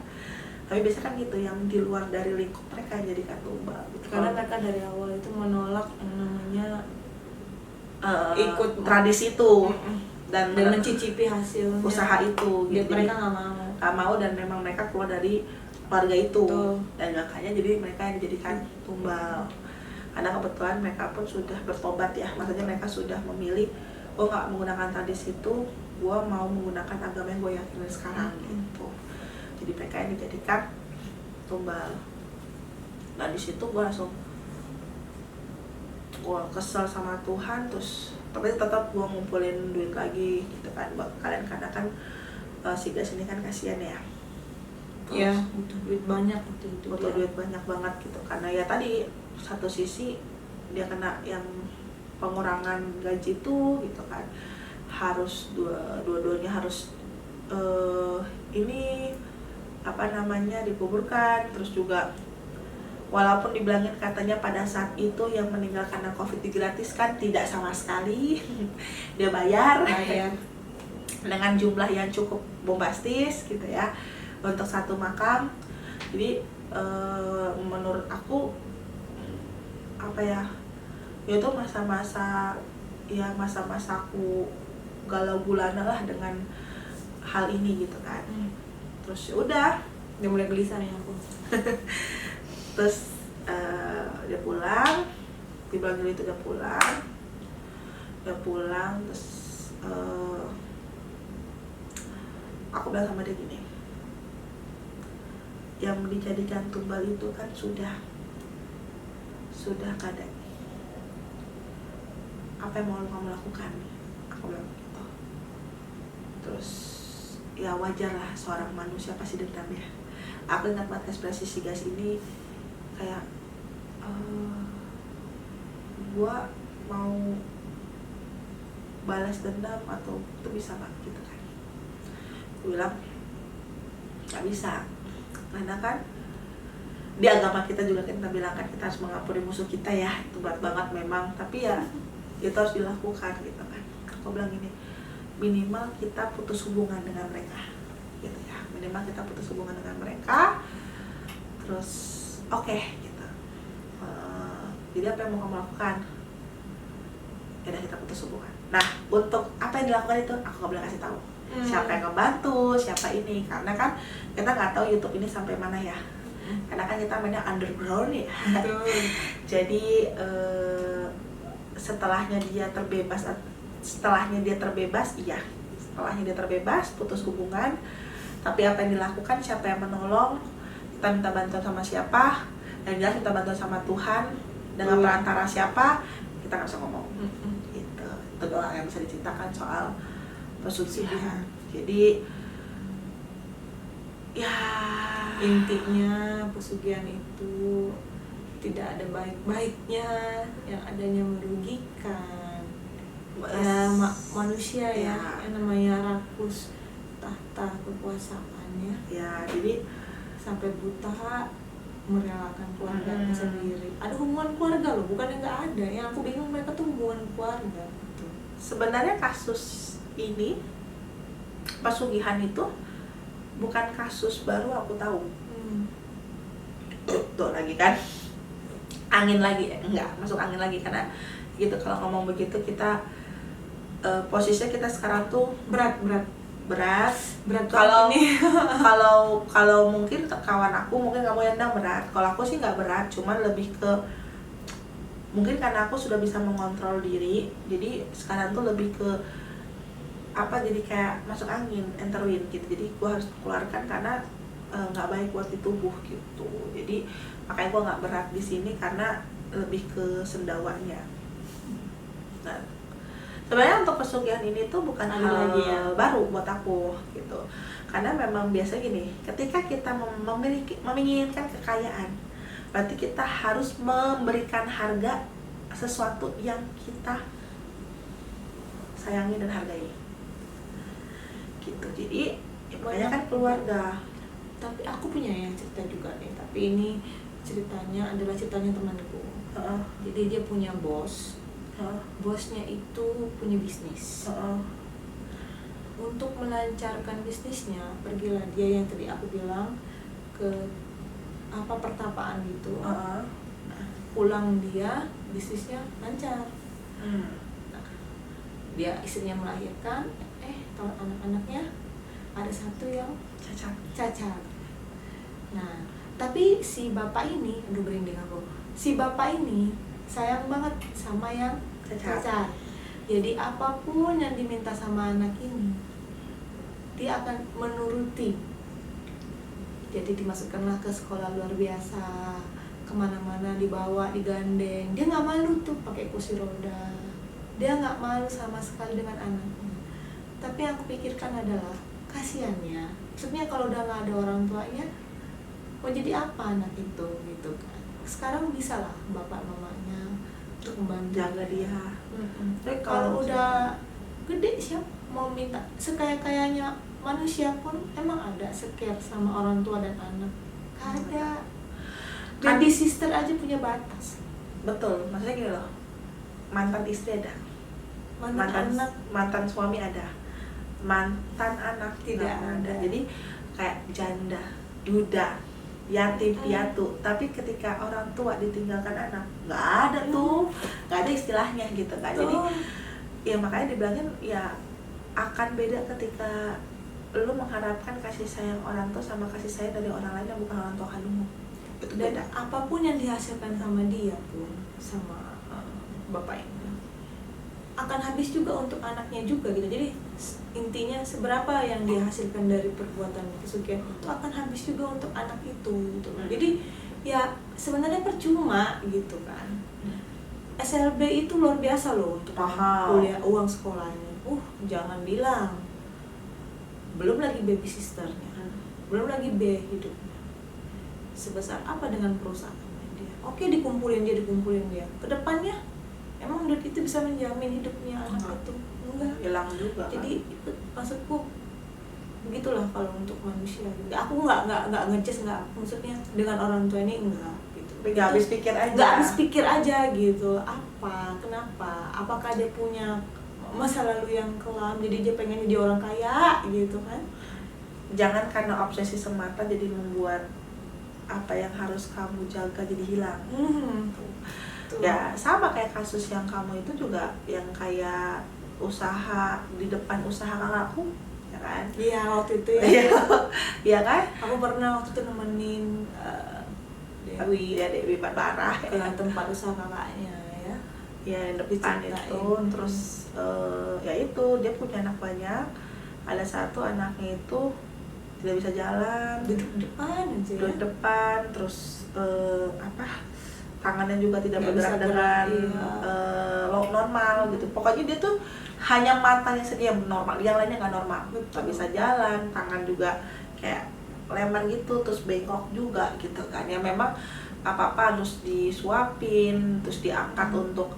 Tapi biasanya kan gitu, yang di luar dari lingkup mereka yang jadikan tumbal gitu. Karena mereka dari awal itu menolak yang namanya ikut tradisi itu dan mencicipi hasilnya usaha itu gitu. Mereka nggak mau dan memang mereka keluar dari keluarga itu. Tuh. Dan makanya jadi mereka yang dijadikan tumbal. Karena kebetulan mereka pun sudah bertobat ya, maksudnya mereka sudah memilih, gue nggak menggunakan tradisi itu, gue mau menggunakan agama yang gue yakini sekarang gitu. Jadi mereka yang dijadikan tumbal. Nah di situ gue langsung, gue kesel sama Tuhan. Terus tapi tetap gue ngumpulin duit lagi gitu kan buat kalian, karena kan si Gas ini kan kasihan ya. Iya, butuh duit banyak gitu. Butuh duit banyak banget gitu, karena ya tadi satu sisi dia kena yang pengurangan gaji tuh gitu kan, harus dua-duanya harus ini apa namanya dikuburkan. Terus juga walaupun dibilangin katanya pada saat itu yang meninggal karena COVID digratiskan, tidak sama sekali. Dia bayar dengan jumlah yang cukup bombastis gitu ya untuk satu makam. Jadi menurut aku apa ya, itu masa-masa aku galau gulana lah dengan hal ini gitu kan. Terus udah mulai gelisah nih aku. Terus dia pulang, di bulan Juli itu dia pulang. Terus aku bilang sama dia gini, yang dijadikan tumbal itu kan sudah kadang, apa yang mau kamu lakukan? Aku bilang gitu. Terus ya wajar lah, seorang manusia pasti dendam ya. Aku ingat banget ekspresi si Gas ini kayak gua mau balas dendam atau itu bisa nggak gitu kan. Gue bilang nggak bisa, karena kan di agama kita juga kita bilang kan kita harus mengampuni musuh kita ya, itu berat banget memang. Tapi ya itu harus dilakukan gitu kan. Aku bilang gini, minimal kita putus hubungan dengan mereka gitu ya, minimal kita putus hubungan dengan mereka, terus oke, gitu. Jadi apa yang mau kamu lakukan, ya udah kita putus hubungan. Nah, untuk apa yang dilakukan itu aku gak boleh kasih tahu siapa yang ngebantu, siapa ini, karena kan kita nggak tahu YouTube ini sampai mana ya, karena kan kita mainnya underground ya. Jadi setelahnya dia terbebas, putus hubungan. Tapi apa yang dilakukan, siapa yang menolong, kita minta bantuan sama siapa, dan jelas minta bantuan sama Tuhan, dengan perantara siapa kita nggak bisa ngomong. Gitu. Itu doang yang bisa diceritakan soal pesugihan. Jadi ya intinya pesugihan itu tidak ada baik-baiknya, yang adanya merugikan. Ya manusia ya, yang namanya rakus tahta kekuasaannya. Ya, jadi sampai buta merelakan keluarganya sendiri. Ada hubungan keluarga loh, bukan yang nggak ada. Yang aku bingung, mereka tuh hubungan keluarga. Sebenarnya kasus ini, pesugihan itu bukan kasus baru aku tahu. Tuh lagi kan, angin lagi, enggak masuk angin lagi, karena gitu kalau ngomong begitu kita posisinya kita sekarang tuh berat. Kalau mungkin kawan aku, mungkin kamu yang bilang berat. Kalau aku sih nggak berat, cuman lebih ke mungkin karena aku sudah bisa mengontrol diri, jadi sekarang tuh lebih ke apa, jadi kayak masuk angin, enter wind gitu. Jadi gue harus keluarkan karena nggak baik buat di tubuh gitu. Jadi makanya gue nggak berat di sini karena lebih ke sendawanya. Nah, sebenarnya untuk pesugihan ini tuh bukan hal baru buat aku gitu. Karena memang biasa gini, ketika kita menginginkan kekayaan, berarti kita harus memberikan harga sesuatu yang kita sayangi dan hargai. Gitu. Jadi makanya kan keluarga. Tapi aku punya yang cerita juga nih, tapi ini ceritanya adalah ceritanya temanku. Jadi dia punya bos. Bosnya itu punya bisnis. Untuk melancarkan bisnisnya, pergilah dia yang tadi aku bilang ke pertapaan gitu. Pulang dia bisnisnya lancar. Nah, dia istrinya melahirkan, tahun anak-anaknya ada satu yang cacat. Nah, tapi si bapak ini, aduh berinding aku. Si bapak ini sayang banget sama yang cacat. Jadi apapun yang diminta sama anak ini, dia akan menuruti. Jadi dimasukkanlah ke sekolah luar biasa, kemana-mana dibawa, digandeng. Dia nggak malu tuh pakai kursi roda. Dia nggak malu sama sekali dengan anaknya. Tapi yang aku pikirkan adalah kasihannya. Maksudnya kalau udah nggak ada orang tuanya, mau jadi apa anak itu gitu kan? Sekarang bisa lah bapak mamanya untuk membantu jaga dia. Tapi kalau udah gede, siapa mau minta? Sekaya-kayanya manusia pun emang ada secare sama orang tua dan anak. Ada. Baby sister aja punya batas. Betul, maksudnya gini loh, mantan istri ada, mantan suami ada, mantan anak tidak ada. Jadi kayak janda, duda, yatim piatu. Tapi ketika orang tua ditinggalkan anak, nggak ada tuh, nggak ada istilahnya gitu kan. Jadi ya makanya dibilangin ya akan beda ketika lu mengharapkan kasih sayang orang tua sama kasih sayang dari orang lain yang bukan orang tua kandungmu. Itu beda. Dan apapun yang dihasilkan sama dia pun, sama bapak ini, akan habis juga untuk anaknya juga gitu. Jadi intinya seberapa yang dihasilkan dari perbuatan pesugihan itu akan habis juga untuk anak itu gitu. Jadi ya sebenarnya percuma gitu kan. SLB itu luar biasa loh untuk kuliah, uang sekolahnya. Jangan bilang. Belum lagi baby sisternya, belum lagi biaya hidupnya. Sebesar apa dengan perusahaannya dia? Oke, dikumpulin dia. Kedepannya emang duit itu bisa menjamin hidupnya anak itu? Enggak, hilang juga. Jadi itu maksudku begitulah kalau untuk manusia. Aku nggak ngejudge, nggak maksudnya dengan orang tua ini enggak gitu. nggak habis pikir aja. Nggak habis pikir aja gitu, kenapa, apakah dia punya masa lalu yang kelam jadi dia pengen jadi orang kaya gitu kan. Jangan karena obsesi semata jadi membuat apa yang harus kamu jaga jadi hilang. Tuh. Ya sama kayak kasus yang kamu itu juga, yang kayak usaha di depan usaha kakakku, ya kan? Iya waktu itu ya. Iya kan? Aku pernah waktu itu nemenin Dewi Barbara ke tempat usaha kakaknya ya. Ya yang depan Diceritain. itu, terus ya itu dia punya anak banyak, ada satu anaknya itu tidak bisa jalan, Duduk depan aja ya. duduk depan, terus tangannya juga tidak Nggak bergerak bisa dengan gerak, normal gitu. Pokoknya dia tuh hanya matanya saja yang normal, yang lainnya nggak normal. Nggak bisa jalan, tangan juga kayak lebar gitu, terus bengkok juga gitu kan. Ya memang apa-apa harus disuapin, terus diangkat untuk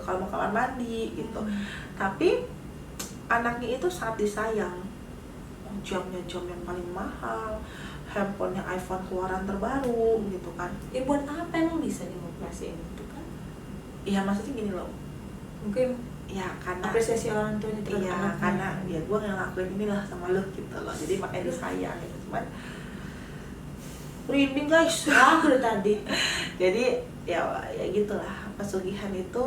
kalau mau kamar mandi gitu. Tapi anaknya itu sangat disayang. Jamnya jam yang paling mahal, handphonenya iPhone keluaran terbaru gitu kan. Ya buat apa emang bisa dioperasiin itu kan? Iya maksudnya gini loh, Mungkin ya karena apresiasi orang tuanya terhadap iya anaknya. karena ya gue ngelakuin inilah sama lo gitu loh, jadi makanya disayang gitu. Cuman merinding guys. Udah tadi. Jadi ya gitulah, pesugihan itu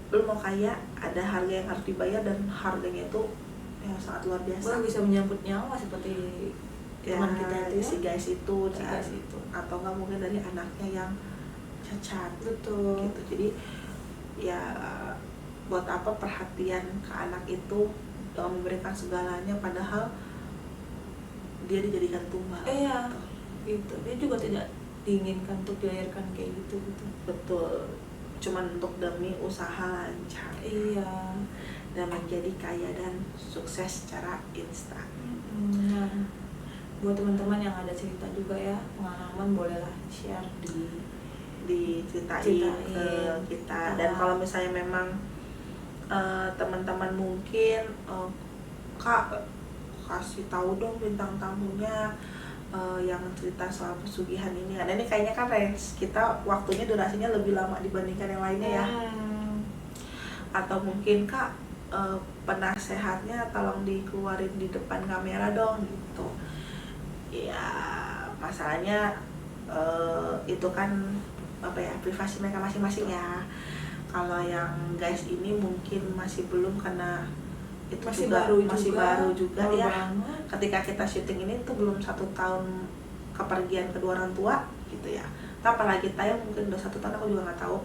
lu mau kaya ada harga yang harus dibayar, dan harganya itu ya sangat luar biasa. Gue bisa menyambut nyawa seperti Ya, teman kita itu si guys itu, Si guys itu. atau nggak mungkin dari anaknya yang cacat. Betul. Gitu. Jadi ya buat apa perhatian ke anak itu dengan memberikan segalanya padahal dia dijadikan tumbal. Iya. Gitu. Dia juga tidak diinginkan untuk dilahirkan kayak gitu. Betul, cuman untuk demi usaha lancar. Iya. Dan menjadi kaya dan sukses secara instan. Nah, buat teman-teman yang ada cerita juga ya, pengalaman bolehlah share Diceritain Ceritain. ke kita. Dan kalau misalnya memang teman-teman mungkin Kak kasih tahu dong bintang tamunya yang cerita soal pesugihan ini. Nah ini kayaknya kan range kita waktunya durasinya lebih lama dibandingkan yang lainnya ya. Atau mungkin Kak penasehatnya tolong dikeluarin di depan kamera dong gitu. Ya masalahnya itu kan privasi mereka masing-masing ya. Kalau yang guys ini mungkin masih belum, karena itu masih juga masih baru juga baru ya. banget. Ketika kita syuting ini tuh belum 1 tahun kepergian kedua orang tua gitu ya. Tapi apalagi tayang mungkin udah 1 tahun, aku juga nggak tahu.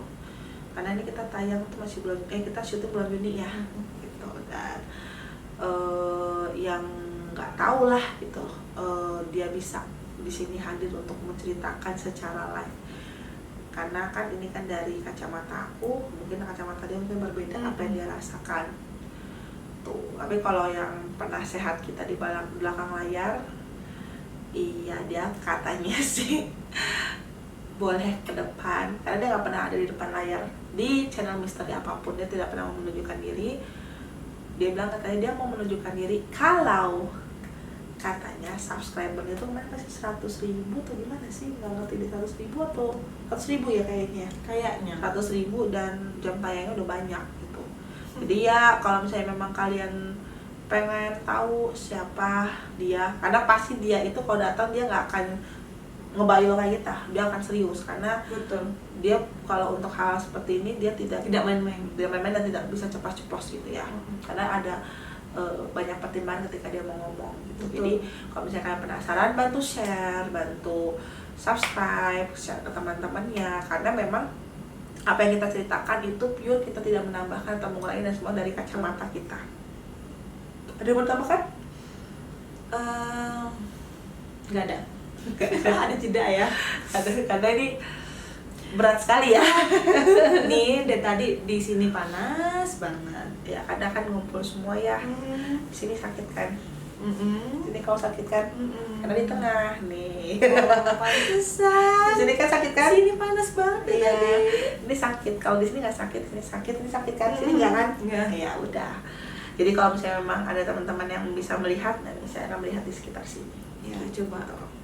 Karena ini kita tayang tuh masih kita syuting bulan Juni ya. Gitu. Dan yang nggak tahu lah gitu, dia bisa di sini hadir untuk menceritakan secara live. Karena kan ini kan dari kacamata aku, mungkin kacamata dia mungkin berbeda apa yang dia rasakan. Tuh, tapi kalau yang penasehat kita di belakang layar, iya dia katanya sih boleh ke depan, karena dia nggak pernah ada di depan layar di channel misteri apapun, dia tidak pernah menunjukkan diri. Dia bilang katanya dia mau menunjukkan diri kalau katanya subscribernya itu kemarin masih 100.000 atau gimana sih, nggak ngerti di 100.000 atau 100.000 ya kayaknya 100.000, dan jam tayangnya udah banyak gitu. Jadi ya kalau misalnya memang kalian pengen tahu siapa dia, karena pasti dia itu kalau datang dia nggak akan ngebayo kayak kita, dia akan serius. Karena Betul. dia kalau untuk hal seperti ini dia tidak main-main dan tidak bisa ceplos-ceplos gitu ya. Karena ada banyak pertimbangan ketika dia mau ngomong gitu. Betul. Jadi kalau misalnya kalian penasaran, bantu share, bantu subscribe, share ke teman-temannya, karena memang apa yang kita ceritakan itu pure, kita tidak menambahkan atau mengurangi, dan semua dari kacamata kita. Ada yang mau ditambahkan? Nggak ada. Ada jeda ya. Karena ini berat sekali ya. Nih dari tadi di sini panas banget. Ya kadang kan ngumpul semua ya. Di sini sakit kan? Di sini kau sakit kan? Karena di tengah nih. Pantesan. Di sini kan sakit kan? Sini panas banget ya Iya. tadi. Ini sakit. Kalau di sini nggak sakit, ini sakit kan? Sini nggak kan? Nggak. Ya udah. Jadi kalau misalnya memang ada teman-teman yang bisa melihat, dan saya akan melihat di sekitar sini. Ya coba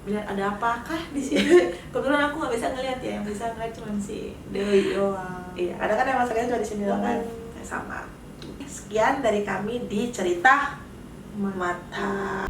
lihat ada apakah di sini. Kebetulan aku nggak bisa ngelihat ya, yang bisa ngeliat cuma si Dewi doang. Iya, ada kan yang masaknya cuma di sini doang kan. Sama. Sekian dari kami di cerita mata.